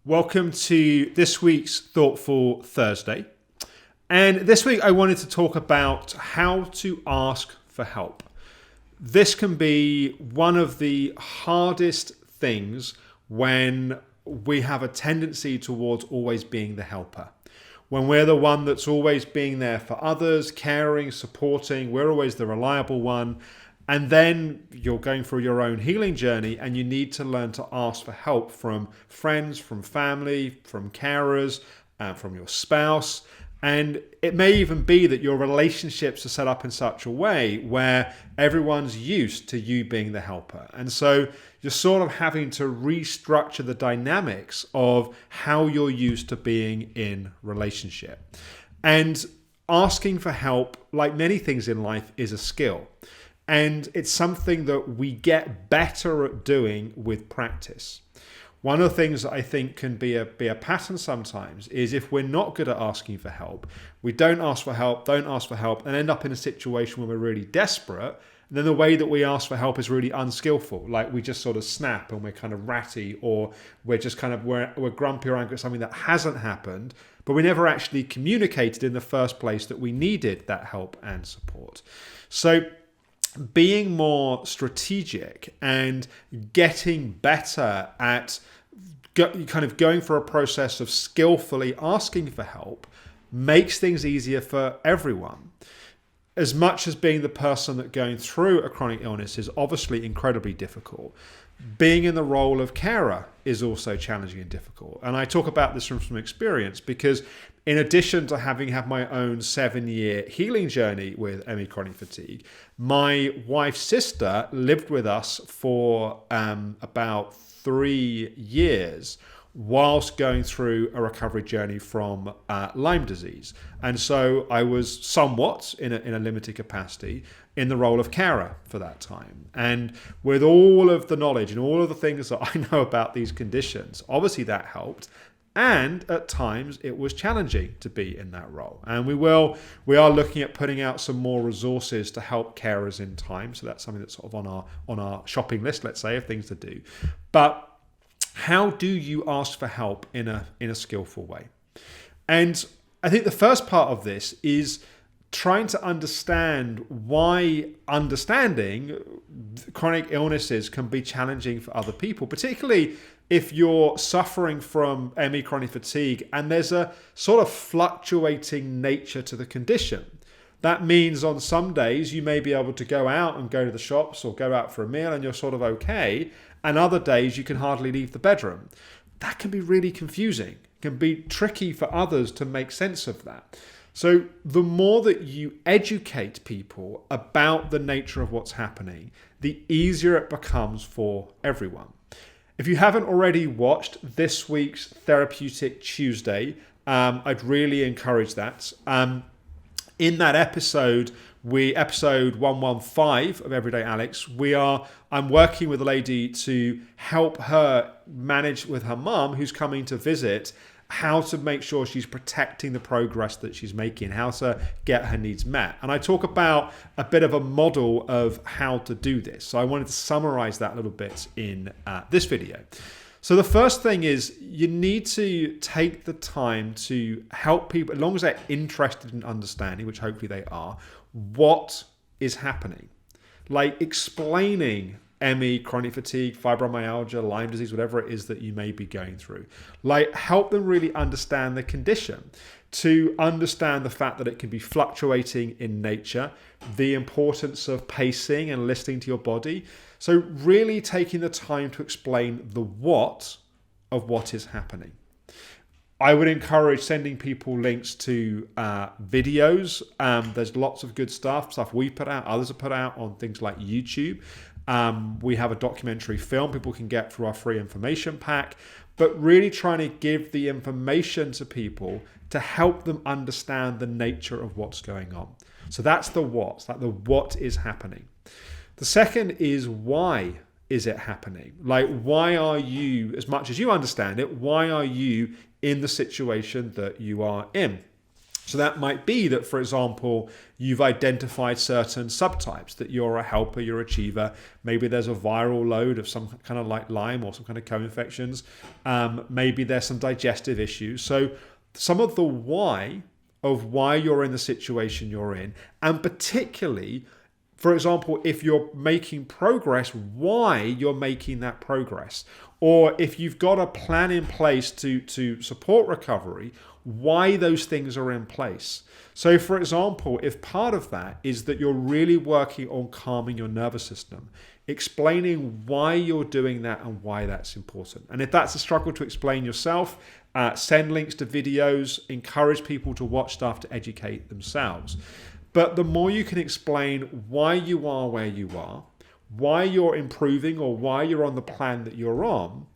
Welcome to this week's Thoughtful Thursday. And this week I wanted to talk about how to ask for help. This can be one of the hardest things when we have a tendency towards always being the helper. When we're the one that's always being there for others, caring, supporting, we're always the reliable one. And then you're going through your own healing journey and you need to learn to ask for help from friends, from family, from carers, from your spouse. And it may even be that your relationships are set up in such a way where everyone's used to you being the helper. And so you're sort of having to restructure the dynamics of how you're used to being in relationship. And asking for help, like many things in life, is a skill. And it's something that we get better at doing with practice. One of the things that I think can be a pattern sometimes is if we're not good at asking for help, we don't ask for help, and end up in a situation where we're really desperate. And then the way that we ask for help is really unskillful. Like we just sort of snap and we're kind of ratty, or we're just kind of, we're grumpy or angry at something that hasn't happened, but we never actually communicated in the first place that we needed that help and support. So being more strategic and getting better at kind of going for a process of skillfully asking for help makes things easier for everyone. As much as being the person that going through a chronic illness is obviously incredibly difficult, being in the role of carer is also challenging and difficult. And I talk about this from some experience because in addition to having had my own 7-year healing journey with ME chronic fatigue, my wife's sister lived with us for about 3 years whilst going through a recovery journey from Lyme disease. And so I was somewhat in a limited capacity in the role of carer for that time. And with all of the knowledge and all of the things that I know about these conditions, obviously that helped. And at times it was challenging to be in that role. And we are looking at putting out some more resources to help carers in time. So that's something that's sort of on our shopping list, let's say, of things to do. But how do you ask for help in a skillful way? And I think the first part of this is trying to understand why understanding chronic illnesses can be challenging for other people, particularly if you're suffering from ME chronic fatigue and there's a sort of fluctuating nature to the condition. That means on some days you may be able to go out and go to the shops or go out for a meal and you're sort of okay, and other days you can hardly leave the bedroom. That can be really confusing. It can be tricky for others to make sense of that. So the more that you educate people about the nature of what's happening, the easier it becomes for everyone. If you haven't already watched this week's Therapeutic Tuesday, I'd really encourage that. In that episode, episode 115 of Everyday Alex, I'm working with a lady to help her manage with her mum who's coming to visit, how to make sure she's protecting the progress that she's making, how to get her needs met. And I talk about a bit of a model of how to do this. So I wanted to summarize that a little bit in this video. So the first thing is you need to take the time to help people, as long as they're interested in understanding, which hopefully they are, what is happening. Like explaining ME, chronic fatigue, fibromyalgia, Lyme disease, whatever it is that you may be going through. Like help them really understand the condition, to understand the fact that it can be fluctuating in nature, the importance of pacing and listening to your body. So really taking the time to explain the what of what is happening. I would encourage sending people links to videos. There's lots of good stuff we put out, others have put out on things like YouTube. We have a documentary film people can get through our free information pack, but really trying to give the information to people to help them understand the nature of what's going on. So that's the what, like the what is happening. The second is why is it happening? Like, why are you, as much as you understand it, why are you in the situation that you are in? So that might be that, for example, you've identified certain subtypes, that you're a helper, you're an achiever. Maybe there's a viral load of some kind of like Lyme or some kind of co-infections. Maybe there's some digestive issues. So some of the why of why you're in the situation you're in, and particularly, for example, if you're making progress, why you're making that progress. Or if you've got a plan in place to support recovery, why those things are in place. So for example, if part of that is that you're really working on calming your nervous system, explaining why you're doing that and why that's important. And if that's a struggle to explain yourself, send links to videos, encourage people to watch stuff to educate themselves. But the more you can explain why you are where you are, why you're improving or why you're on the plan that you're on,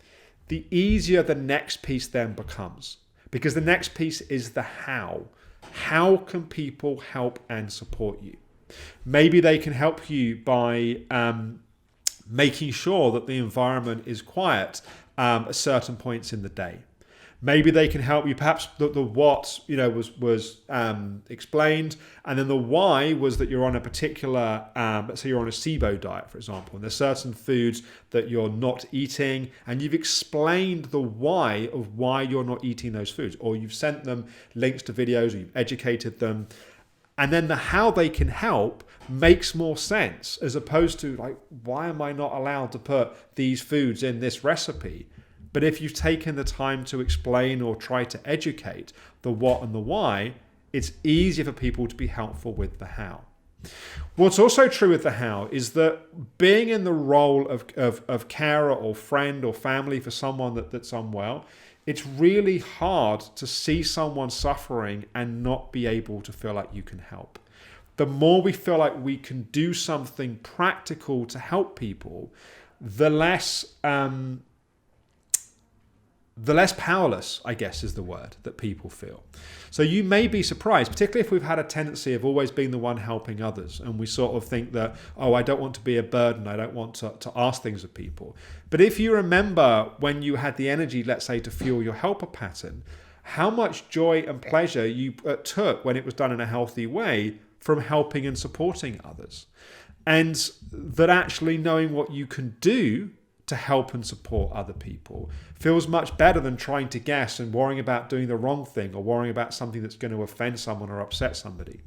the easier the next piece then becomes. Because the next piece is the how. How can people help and support you? Maybe they can help you by making sure that the environment is quiet at certain points in the day. Maybe they can help you. Perhaps the what was explained, and then the why was that you're on a particular, let's say you're on a SIBO diet, for example, and there's certain foods that you're not eating, and you've explained the why of why you're not eating those foods, or you've sent them links to videos, or you've educated them, and then the how they can help makes more sense, as opposed to like, why am I not allowed to put these foods in this recipe? But if you've taken the time to explain or try to educate the what and the why, it's easier for people to be helpful with the how. What's also true with the how is that being in the role of carer or friend or family for someone that's unwell, it's really hard to see someone suffering and not be able to feel like you can help. The more we feel like we can do something practical to help people, the less powerless, I guess, is the word that people feel. So you may be surprised, particularly if we've had a tendency of always being the one helping others, and we sort of think that, oh, I don't want to be a burden, I don't want to ask things of people. But if you remember when you had the energy, let's say, to fuel your helper pattern, how much joy and pleasure you took when it was done in a healthy way from helping and supporting others. And that actually knowing what you can do to help and support other people feels much better than trying to guess and worrying about doing the wrong thing or worrying about something that's going to offend someone or upset somebody.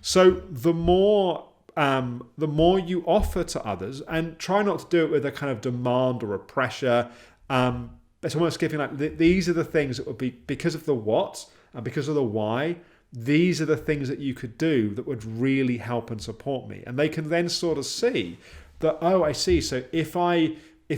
So the more you offer to others, and try not to do it with a kind of demand or a pressure, it's almost giving like, these are the things that would be, because of the what and because of the why, these are the things that you could do that would really help and support me. And they can then sort of see that, oh, I see. So if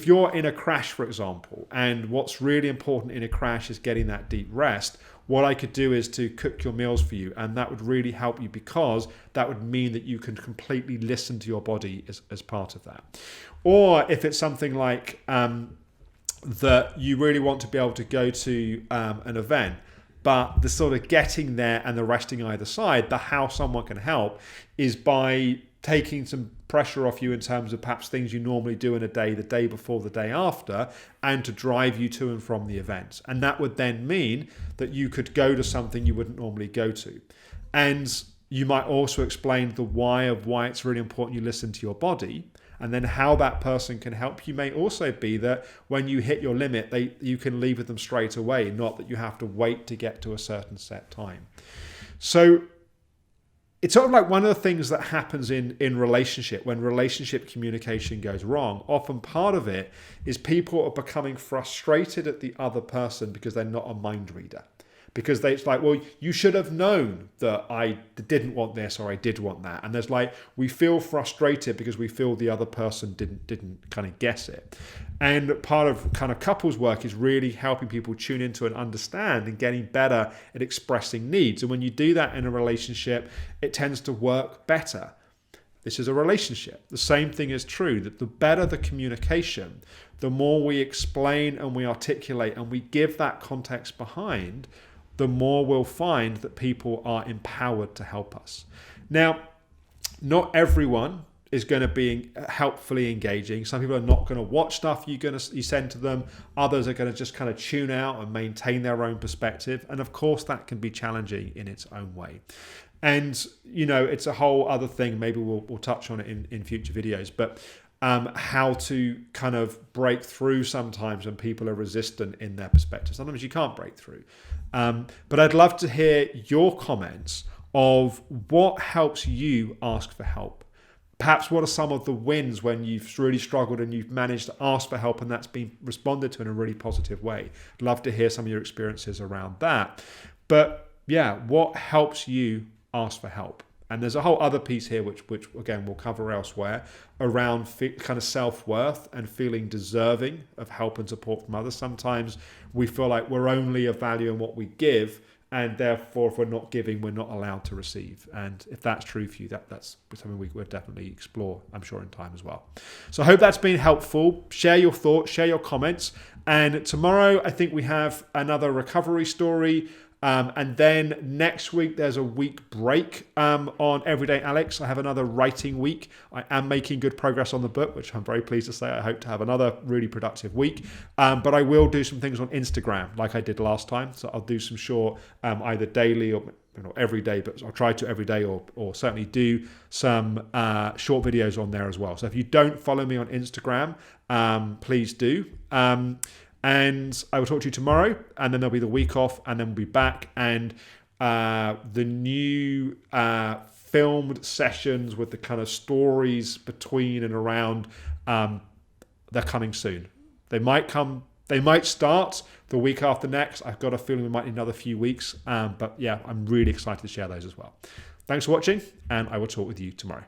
you're in a crash, for example, and what's really important in a crash is getting that deep rest, what I could do is to cook your meals for you, and that would really help you, because that would mean that you can completely listen to your body as part of that. Or if it's something like that you really want to be able to go to an event, but the sort of getting there and the resting either side, the how someone can help is by taking some pressure off you in terms of perhaps things you normally do in a day, the day before, the day after, and to drive you to and from the event. And that would then mean that you could go to something you wouldn't normally go to. And you might also explain the why of why it's really important you listen to your body, and then how that person can help you may also be that when you hit your limit, you can leave with them straight away, not that you have to wait to get to a certain set time. So it's sort of like one of the things that happens in relationship, when relationship communication goes wrong, often part of it is people are becoming frustrated at the other person because they're not a mind reader. Because it's like, well, you should have known that I didn't want this or I did want that. And there's like, we feel frustrated because we feel the other person didn't kind of guess it. And part of kind of couples work is really helping people tune into and understand and getting better at expressing needs. And when you do that in a relationship, it tends to work better. This is a relationship. The same thing is true, that the better the communication, the more we explain and we articulate and we give that context behind, the more we'll find that people are empowered to help us. Now, not everyone is going to be helpfully engaging. Some people are not going to watch stuff you send to them. Others are going to just kind of tune out and maintain their own perspective. And of course, that can be challenging in its own way. And, it's a whole other thing. Maybe we'll touch on it in future videos. But how to kind of break through sometimes when people are resistant in their perspective. Sometimes you can't break through. But I'd love to hear your comments of what helps you ask for help. Perhaps what are some of the wins when you've really struggled and you've managed to ask for help and that's been responded to in a really positive way. I'd love to hear some of your experiences around that. But yeah, what helps you ask for help? And there's a whole other piece here, which again, we'll cover elsewhere, around kind of self-worth and feeling deserving of help and support from others. Sometimes we feel like we're only of value in what we give, and therefore, if we're not giving, we're not allowed to receive. And if that's true for you, that's something we would definitely explore, I'm sure, in time as well. So I hope that's been helpful. Share your thoughts, share your comments. And tomorrow, I think we have another recovery story. And then next week, there's a week break on Everyday Alex. I have another writing week. I am making good progress on the book, which I'm very pleased to say. I hope to have another really productive week. But I will do some things on Instagram like I did last time. So I'll do some short, either daily or every day, but I'll try to every day or certainly do some short videos on there as well. So if you don't follow me on Instagram, please do. And I will talk to you tomorrow, and then there'll be the week off, and then we'll be back. And the new filmed sessions with the kind of stories between and around, they're coming soon. They might start the week after next. I've got a feeling we might need another few weeks. But yeah, I'm really excited to share those as well. Thanks for watching, and I will talk with you tomorrow.